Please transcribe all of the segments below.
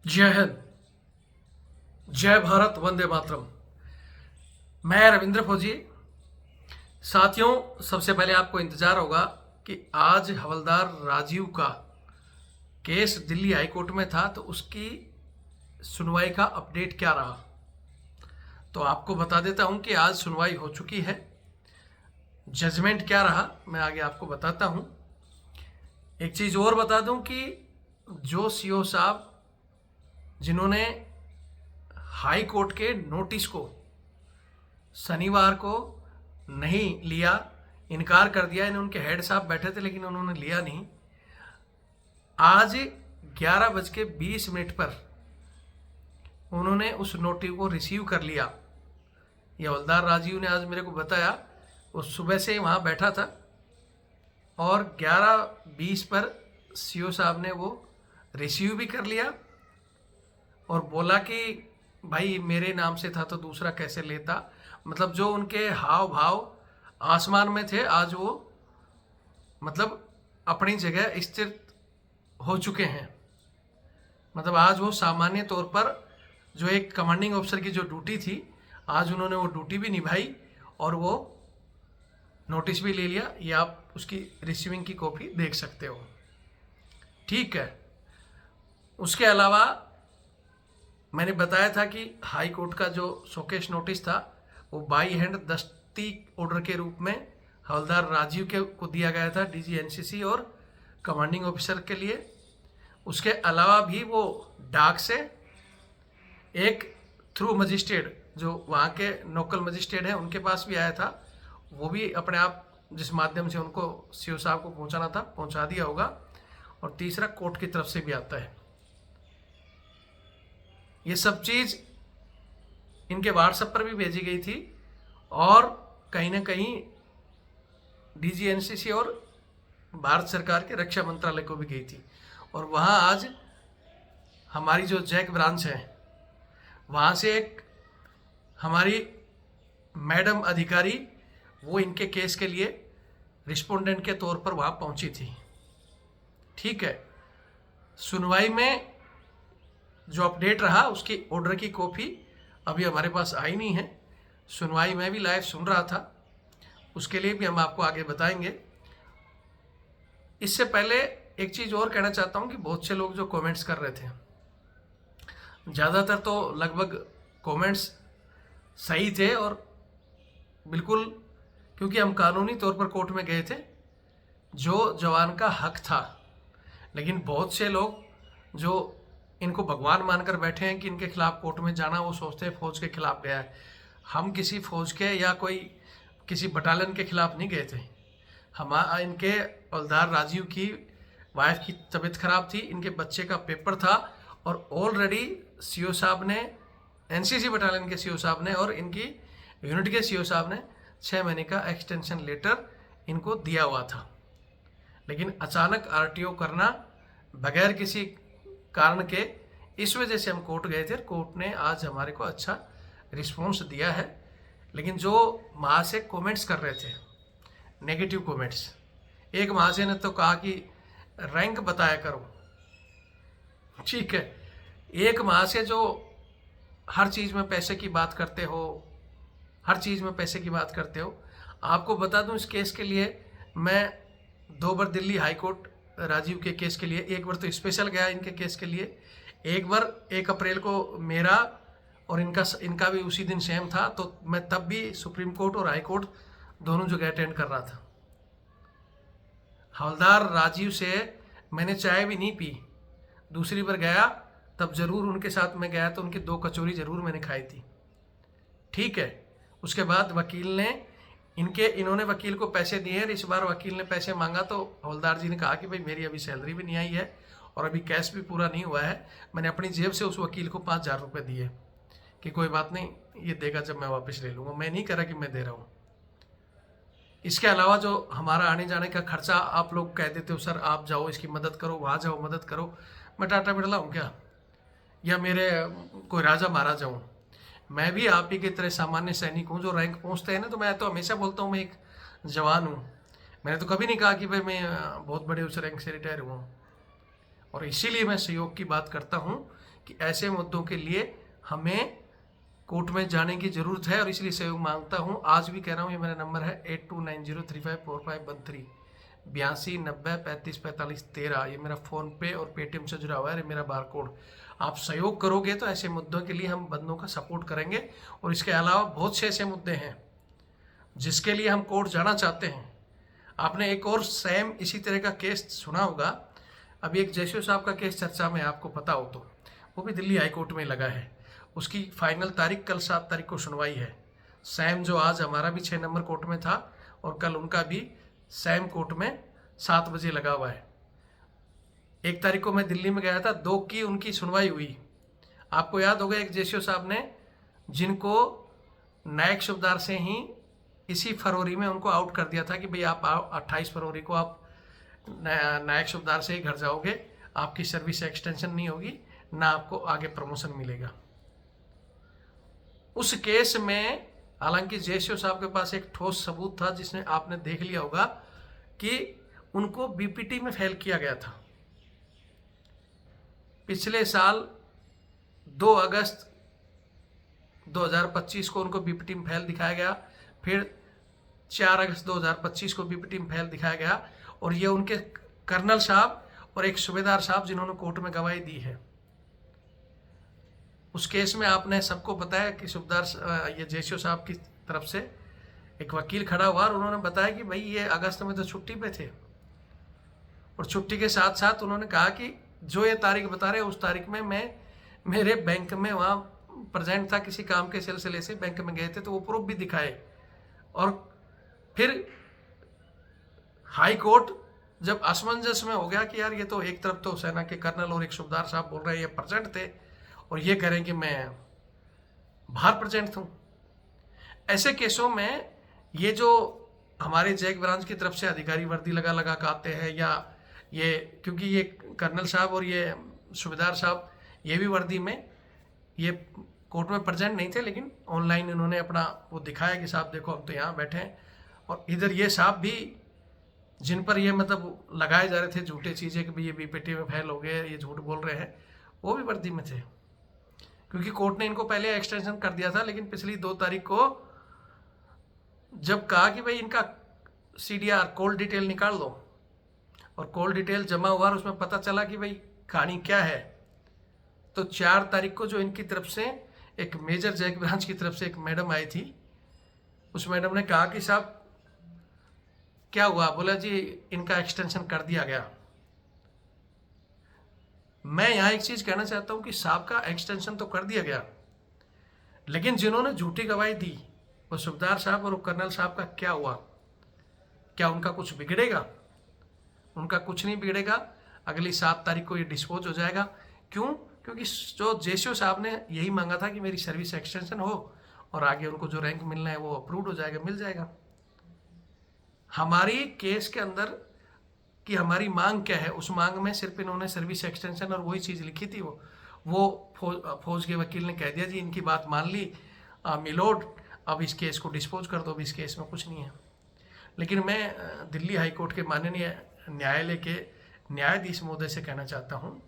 जय हिंद। जय भारत। वंदे मातरम। मैं रविंद्र फौजी। साथियों, सबसे पहले आपको इंतजार होगा कि आज हवलदार राजीव का केस दिल्ली हाई कोर्ट में था, तो उसकी सुनवाई का अपडेट क्या रहा। तो आपको बता देता हूं कि आज सुनवाई हो चुकी है। जजमेंट क्या रहा मैं आगे आपको बताता हूं। एक चीज़ और बता दूं कि जो सीओ साहब जिन्होंने हाई कोर्ट के नोटिस को शनिवार को नहीं लिया, इनकार कर दिया, इन्हें उनके हेड साहब बैठे थे लेकिन उन्होंने लिया नहीं, आज 11:20 पर उन्होंने उस नोटिस को रिसीव कर लिया। ये हवलदार राजीव ने आज मेरे को बताया, वो सुबह से वहाँ बैठा था और 11:20 पर सीओ साहब ने वो रिसीव भी कर लिया और बोला कि भाई मेरे नाम से था तो दूसरा कैसे लेता। मतलब जो उनके हाव भाव आसमान में थे, आज वो मतलब अपनी जगह स्थिर हो चुके हैं। मतलब आज वो सामान्य तौर पर जो एक कमांडिंग ऑफिसर की जो ड्यूटी थी, आज उन्होंने वो ड्यूटी भी निभाई और वो नोटिस भी ले लिया। ये आप उसकी रिसीविंग की कॉपी देख सकते हो। ठीक है। उसके अलावा मैंने बताया था कि हाई कोर्ट का जो शोकेस नोटिस था वो बाई हैंड दस्ती ऑर्डर के रूप में हवलदार राजीव के को दिया गया था, डीजी एनसीसी और कमांडिंग ऑफिसर के लिए। उसके अलावा भी वो डाक से एक थ्रू मजिस्ट्रेट जो वहाँ के लोकल मजिस्ट्रेट हैं उनके पास भी आया था, वो भी अपने आप जिस माध्यम से उनको सीओ साहब को पहुँचाना था पहुँचा दिया होगा। और तीसरा कोर्ट की तरफ से भी आता है। ये सब चीज़ इनके व्हाट्सएप पर भी भेजी गई थी और कहीं ना कहीं डीजी एनसीसी और भारत सरकार के रक्षा मंत्रालय को भी गई थी। और वहाँ आज हमारी जो जैक ब्रांच है, वहाँ से एक हमारी मैडम अधिकारी वो इनके केस के लिए रिस्पोंडेंट के तौर पर वहाँ पहुँची थी। ठीक है। सुनवाई में जो अपडेट रहा उसकी ऑर्डर की कॉपी अभी हमारे पास आई नहीं है। सुनवाई में भी लाइव सुन रहा था, उसके लिए भी हम आपको आगे बताएंगे। इससे पहले एक चीज़ और कहना चाहता हूं कि बहुत से लोग जो कमेंट्स कर रहे थे, ज़्यादातर तो लगभग कमेंट्स सही थे और बिल्कुल, क्योंकि हम कानूनी तौर पर कोर्ट में गए थे, जो जवान का हक था। लेकिन बहुत से लोग जो इनको भगवान मानकर बैठे हैं कि इनके खिलाफ कोर्ट में जाना, वो सोचते हैं फौज के खिलाफ गया है। हम किसी फौज के या कोई किसी बटालियन के खिलाफ नहीं गए थे। हम इनके हवलदार राजीव की वाइफ की तबीयत खराब थी, इनके बच्चे का पेपर था और ऑलरेडी सीओ साहब ने, एनसीसी बटालियन के सीओ साहब ने और इनकी यूनिट के सीओ साहब ने 6 महीने का एक्सटेंशन लेटर इनको दिया हुआ था। लेकिन अचानक आरटीओ करना बगैर किसी कारण के, इस वजह से हम कोर्ट गए थे। कोर्ट ने आज हमारे को अच्छा रिस्पॉन्स दिया है। लेकिन जो महाशय कमेंट्स कर रहे थे, नेगेटिव कमेंट्स, एक महाशय ने तो कहा कि रैंक बताया करो। ठीक है। एक महाशय जो हर चीज़ में पैसे की बात करते हो, हर चीज़ में पैसे की बात करते हो। आपको बता दूं, इस केस के लिए मैं 2 बार दिल्ली हाई कोर्ट राजीव के केस के लिए, एक बार तो स्पेशल गया इनके केस के लिए, एक बार 1 अप्रैल को मेरा और इनका भी उसी दिन सेम था, तो मैं तब भी सुप्रीम कोर्ट और हाई कोर्ट दोनों जगह अटेंड कर रहा था। हवलदार राजीव से मैंने चाय भी नहीं पी। दूसरी बार गया तब जरूर उनके साथ में गया तो उनकी 2 कचौरी जरूर मैंने खाई थी। ठीक है। उसके बाद वकील ने इन्होंने वकील को पैसे दिए हैं। इस बार वकील ने पैसे मांगा तो हवलदार जी ने कहा कि भाई मेरी अभी सैलरी भी नहीं आई है और अभी कैश भी पूरा नहीं हुआ है। मैंने अपनी जेब से उस वकील को 5,000 रुपये दिए कि कोई बात नहीं, ये देगा जब मैं वापस ले लूँगा। मैं नहीं कह रहा कि मैं दे रहा हूँ। इसके अलावा जो हमारा आने जाने का खर्चा, आप लोग कह देते हो सर आप जाओ इसकी मदद करो, वहाँ जाओ मदद करो। मैं टाटा बिरला हूँ क्या, या मेरे कोई राजा महाराजा हूँ? मैं भी आप ही की तरह सामान्य सैनिक हूँ। जो रैंक पहुँचते हैं ना, तो मैं तो हमेशा बोलता हूँ मैं एक जवान हूँ। मैंने तो कभी नहीं कहा कि भाई मैं बहुत बड़े उस रैंक से रिटायर हुआ हूँ। और इसीलिए मैं सहयोग की बात करता हूँ कि ऐसे मुद्दों के लिए हमें कोर्ट में जाने की ज़रूरत है और इसलिए सहयोग मांगता हूँ। आज भी कह रहा हूँ, ये मेरा नंबर है 8290354513 8290354513। ये मेरा फ़ोनपे और पेटीएम से जुड़ा हुआ है, ये मेरा बारकोड। आप सहयोग करोगे तो ऐसे मुद्दों के लिए हम बंदों का सपोर्ट करेंगे। और इसके अलावा बहुत से ऐसे मुद्दे हैं जिसके लिए हम कोर्ट जाना चाहते हैं। आपने एक और सेम इसी तरह का केस सुना होगा। अभी एक जयशो साहब का केस चर्चा में आपको पता हो तो, वो भी दिल्ली हाई कोर्ट में लगा है। उसकी फाइनल तारीख कल 7 तारीख को सुनवाई है। सेम जो आज हमारा भी 6 नंबर कोर्ट में था और कल उनका भी सेम कोर्ट में 7 बजे लगा हुआ है। 1 तारीख को मैं दिल्ली में गया था, 2 की उनकी सुनवाई हुई। आपको याद होगा एक जयशो साहब ने, जिनको नायक सूबेदार से ही इसी फरवरी में उनको आउट कर दिया था कि भाई आप 28 फरवरी को आप नायक सूबेदार से ही घर जाओगे, आपकी सर्विस एक्सटेंशन नहीं होगी, ना आपको आगे प्रमोशन मिलेगा। उस केस में हालांकि जयशो साहब के पास एक ठोस सबूत था, जिसने आपने देख लिया होगा कि उनको बीपीटी में फेल किया गया था। पिछले साल 2 अगस्त 2025 को उनको बीपीटी में फेल दिखाया गया, फिर 4 अगस्त 2025 को बीपीटी में फेल दिखाया गया। और ये उनके कर्नल साहब और एक सूबेदार साहब जिन्होंने कोर्ट में गवाही दी है। उस केस में आपने सबको बताया कि सूबेदार ये जयशो साहब की तरफ से एक वकील खड़ा हुआ और उन्होंने बताया कि भाई ये अगस्त में तो छुट्टी पे थे, और छुट्टी के साथ साथ उन्होंने कहा कि जो ये तारीख बता रहे उस तारीख में मैं मेरे बैंक में वहाँ प्रेजेंट था, किसी काम के सिलसिले से बैंक में गए थे, तो वो प्रूफ भी दिखाए। और फिर हाई कोर्ट जब असमंजस में हो गया कि यार ये तो एक तरफ तो सेना के कर्नल और एक सूबेदार साहब बोल रहे हैं ये प्रेजेंट थे और ये कह रहे हैं कि मैं बाहर प्रेजेंट हूँ, ऐसे केसों में ये जो हमारे जैक ब्रांच की तरफ से अधिकारी वर्दी लगा लगा के आते हैं, या ये क्योंकि ये कर्नल साहब और ये सूबेदार साहब ये भी वर्दी में ये कोर्ट में प्रेजेंट नहीं थे, लेकिन ऑनलाइन इन्होंने अपना वो दिखाया कि साहब देखो हम तो यहाँ बैठे हैं। और इधर ये साहब भी जिन पर ये मतलब लगाए जा रहे थे झूठे चीज़ें कि भाई ये बीपीटी में फेल हो गए, ये झूठ बोल रहे हैं, वो भी वर्दी में थे। क्योंकि कोर्ट ने इनको पहले एक्सटेंशन कर दिया था, लेकिन पिछली 2 तारीख को जब कहा कि भाई इनका CDR कॉल डिटेल निकाल दो, और कॉल डिटेल जमा हुआ और उसमें पता चला कि भाई कहानी क्या है, तो 4 तारीख को जो इनकी तरफ से एक मेजर जैक ब्रांच की तरफ से एक मैडम आई थी, उस मैडम ने कहा कि साहब क्या हुआ, बोला जी इनका एक्सटेंशन कर दिया गया। मैं यहाँ एक चीज कहना चाहता हूँ कि साहब का एक्सटेंशन तो कर दिया गया, लेकिन जिन्होंने झूठी गवाही दी वो सूबेदार साहब और कर्नल साहब का क्या हुआ? क्या उनका कुछ बिगड़ेगा? उनका कुछ नहीं बिगड़ेगा। अगली 7 तारीख को ये डिस्पोज हो जाएगा। क्यों? क्योंकि जो जयशो साहब ने यही मांगा था कि मेरी सर्विस एक्सटेंशन हो और आगे उनको जो रैंक मिलना है वो अप्रूव्ड हो जाएगा, मिल जाएगा। हमारी केस के अंदर कि हमारी मांग क्या है, उस मांग में सिर्फ इन्होंने सर्विस एक्सटेंशन और वही चीज़ लिखी थी। वो फौज के वकील ने कह दिया जी इनकी बात मान ली मिलोड, अब इस केस को डिस्पोज कर दो, अब इस केस में कुछ नहीं है। लेकिन मैं दिल्ली हाई कोर्ट के माननीय न्यायालय के न्यायाधीश महोदय से कहना चाहता हूँ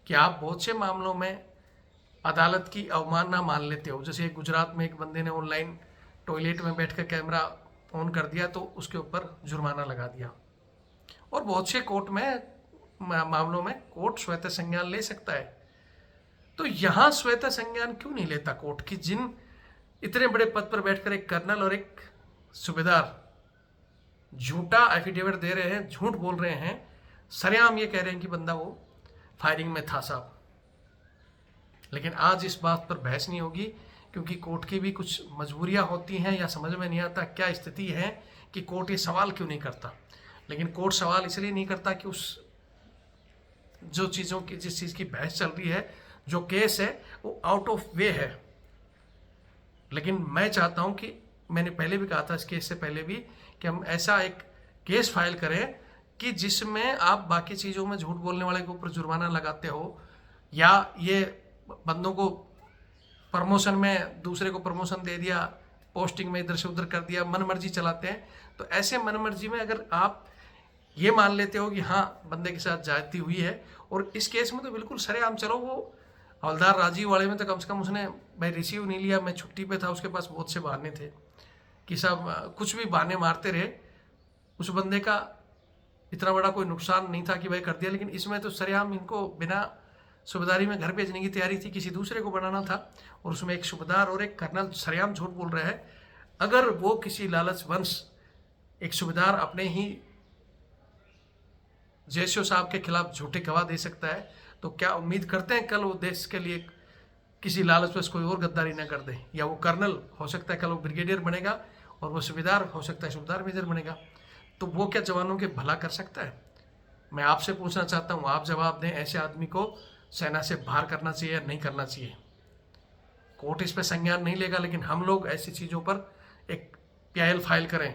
कि आप बहुत से मामलों में अदालत की अवमानना मान लेते हो। जैसे गुजरात में एक बंदे ने ऑनलाइन टॉयलेट में बैठकर कैमरा ऑन कर दिया तो उसके ऊपर जुर्माना लगा दिया। और बहुत से कोर्ट में मामलों में कोर्ट स्वतः संज्ञान ले सकता है। तो यहाँ स्वतः संज्ञान क्यों नहीं लेता कोर्ट की? जिन इतने बड़े पद पर बैठकर एक कर्नल और एक सूबेदार झूठा एफिडेविट दे रहे हैं, झूठ बोल रहे हैं, सरेआम ये कह रहे हैं कि बंदा वो फायरिंग में था साहब। लेकिन आज इस बात पर बहस नहीं होगी, क्योंकि कोर्ट की भी कुछ मजबूरियां होती हैं या समझ में नहीं आता क्या स्थिति है कि कोर्ट ये सवाल क्यों नहीं करता। लेकिन कोर्ट सवाल इसलिए नहीं करता कि उस जो चीज़ों की जिस चीज़ की बहस चल रही है, जो केस है वो आउट ऑफ वे है। लेकिन मैं चाहता हूं कि मैंने पहले भी कहा था इस केस से पहले भी कि हम ऐसा एक केस फाइल करें कि जिसमें आप बाकी चीज़ों में झूठ बोलने वाले के ऊपर जुर्माना लगाते हो, या ये बंदों को प्रमोशन में दूसरे को प्रमोशन दे दिया, पोस्टिंग में इधर से उधर कर दिया, मन मर्जी चलाते हैं। तो ऐसे मन मर्जी में अगर आप ये मान लेते हो कि हाँ बंदे के साथ जाती हुई है, और इस केस में तो बिल्कुल सरेआम, चलो वो हवलदार राजीव वाले में तो कम से कम उसने भाई रिसीव नहीं लिया, मैं छुट्टी पे था, उसके पास बहुत से बहाने थे कि सब कुछ भी बहाने मारते रहे, उस बंदे का इतना बड़ा कोई नुकसान नहीं था कि भाई कर दिया। लेकिन इसमें तो सरेआम इनको बिना सूबेदारी में घर भेजने की तैयारी थी, किसी दूसरे को बनाना था, और उसमें एक सूबेदार और एक कर्नल सरेआम झूठ बोल रहे हैं। अगर वो किसी लालच वंश एक सूबेदार अपने ही जयशो साहब के खिलाफ झूठे गवाह दे सकता है, तो क्या उम्मीद करते हैं कल वो देश के लिए किसी लालच वंश कोई और गद्दारी न कर दे? या वो कर्नल हो सकता है कल वो ब्रिगेडियर बनेगा, और वो सूबेदार हो सकता है सूबेदार मेजर बनेगा, तो वो क्या जवानों के भला कर सकता है? मैं आपसे पूछना चाहता हूँ, आप जवाब दें, ऐसे आदमी को सेना से बाहर करना चाहिए या नहीं करना चाहिए? कोर्ट इस पर संज्ञान नहीं लेगा, लेकिन हम लोग ऐसी चीज़ों पर एक PIL फाइल करें।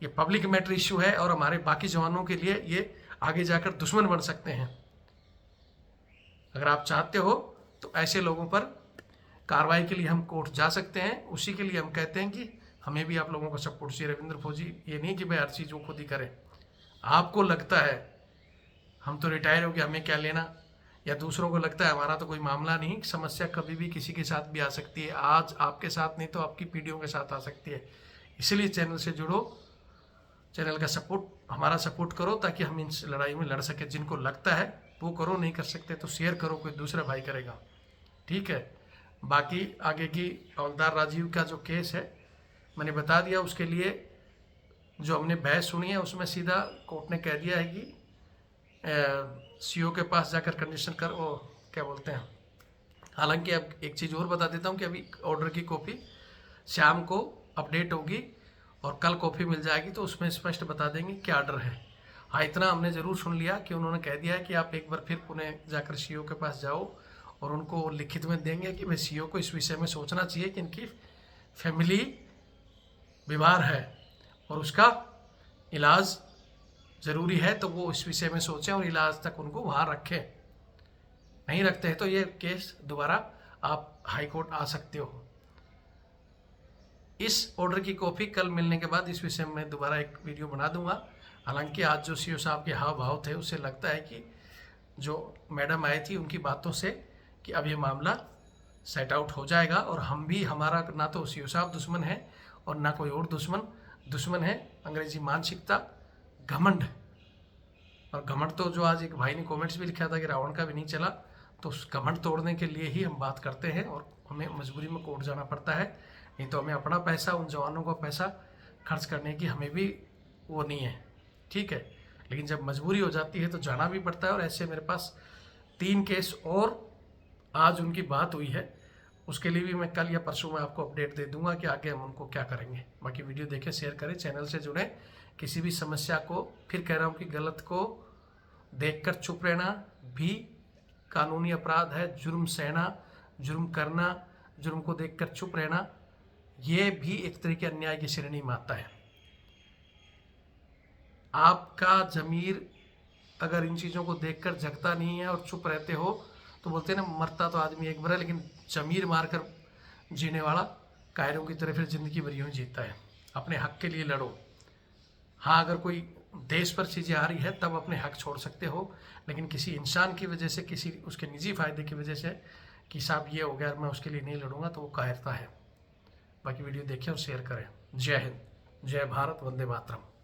ये पब्लिक मैटर इश्यू है, और हमारे बाकी जवानों के लिए ये आगे जाकर दुश्मन बन सकते हैं। अगर आप चाहते हो तो ऐसे लोगों पर कार्रवाई के लिए हम कोर्ट जा सकते हैं। उसी के लिए हम कहते हैं कि हमें भी आप लोगों का सपोर्ट चाहिए। रविंद्र फौजी, ये नहीं कि भाई हर चीज़ वो खुद ही करें। आपको लगता है हम तो रिटायर हो गए, हमें क्या लेना, या दूसरों को लगता है हमारा तो कोई मामला नहीं, समस्या कभी भी किसी के साथ भी आ सकती है। आज आपके साथ नहीं तो आपकी पीढ़ियों के साथ आ सकती है। इसलिए चैनल से जुड़ो, चैनल का सपोर्ट, हमारा सपोर्ट करो, ताकि हम इस लड़ाई में लड़ सके। जिनको लगता है वो करो, नहीं कर सकते तो शेयर करो, कोई दूसरा भाई करेगा, ठीक है। बाकी आगे की हवलदार राजीव का जो केस है मैंने बता दिया। उसके लिए जो हमने बहस सुनी है उसमें सीधा कोर्ट ने कह दिया है कि CO के पास जाकर कंडीशन कर, वो क्या बोलते हैं। हालांकि अब एक चीज़ और बता देता हूँ कि अभी ऑर्डर की कॉपी शाम को अपडेट होगी, और कल कॉपी मिल जाएगी, तो उसमें स्पष्ट बता देंगे क्या ऑर्डर है। हाँ, इतना हमने ज़रूर सुन लिया कि उन्होंने कह दिया है कि आप एक बार फिर पुणे जाकर CO के पास जाओ, और उनको लिखित में देंगे कि भाई CO को इस विषय में सोचना चाहिए कि इनकी फैमिली बीमार है और उसका इलाज ज़रूरी है, तो वो इस विषय में सोचें और इलाज तक उनको वहाँ रखें। नहीं रखते हैं तो ये केस दोबारा आप हाई कोर्ट आ सकते हो। इस ऑर्डर की कॉपी कल मिलने के बाद इस विषय में दोबारा एक वीडियो बना दूंगा। हालांकि आज जो CO साहब के हाव भाव थे उससे लगता है कि जो मैडम आई थी उनकी बातों से कि अब ये मामला सेट आउट हो जाएगा, और हम भी, हमारा ना तो CO साहब दुश्मन है और ना कोई और दुश्मन है। अंग्रेजी मानसिकता, घमंड, और घमंड तो जो आज एक भाई ने कमेंट्स भी लिखा था कि रावण का भी नहीं चला, तो उस घमंड तोड़ने के लिए ही हम बात करते हैं, और हमें मजबूरी में कोर्ट जाना पड़ता है। नहीं तो हमें अपना पैसा, उन जवानों का पैसा खर्च करने की हमें भी वो नहीं है, ठीक है। लेकिन जब मजबूरी हो जाती है तो जाना भी पड़ता है। और ऐसे मेरे पास 3 केस और आज उनकी बात हुई है, उसके लिए भी मैं कल या परसों में आपको अपडेट दे दूंगा कि आगे हम उनको क्या करेंगे। बाकी वीडियो देखें, शेयर करें, चैनल से जुड़ें। किसी भी समस्या को, फिर कह रहा हूँ कि गलत को देखकर चुप रहना भी कानूनी अपराध है। जुर्म सहना, जुर्म करना, जुर्म को देखकर चुप रहना, ये भी एक तरह के अन्याय की श्रेणी में आता है। आपका जमीर अगर इन चीज़ों को देखकर जगता नहीं है और चुप रहते हो, तो बोलते हैं ना, मरता तो आदमी एक बार है, लेकिन जमीर मारकर जीने वाला कायरों की तरह फिर जिंदगी भर यूं जीता है। अपने हक के लिए लड़ो। हाँ, अगर कोई देश पर चीज़ें आ रही है तब अपने हक छोड़ सकते हो, लेकिन किसी इंसान की वजह से, किसी उसके निजी फायदे की वजह से कि साहब ये हो गया मैं उसके लिए नहीं लड़ूंगा, तो वो कायरता है। बाकी वीडियो देखें और शेयर करें। जय हिंद, जय भारत, वंदे मातरम।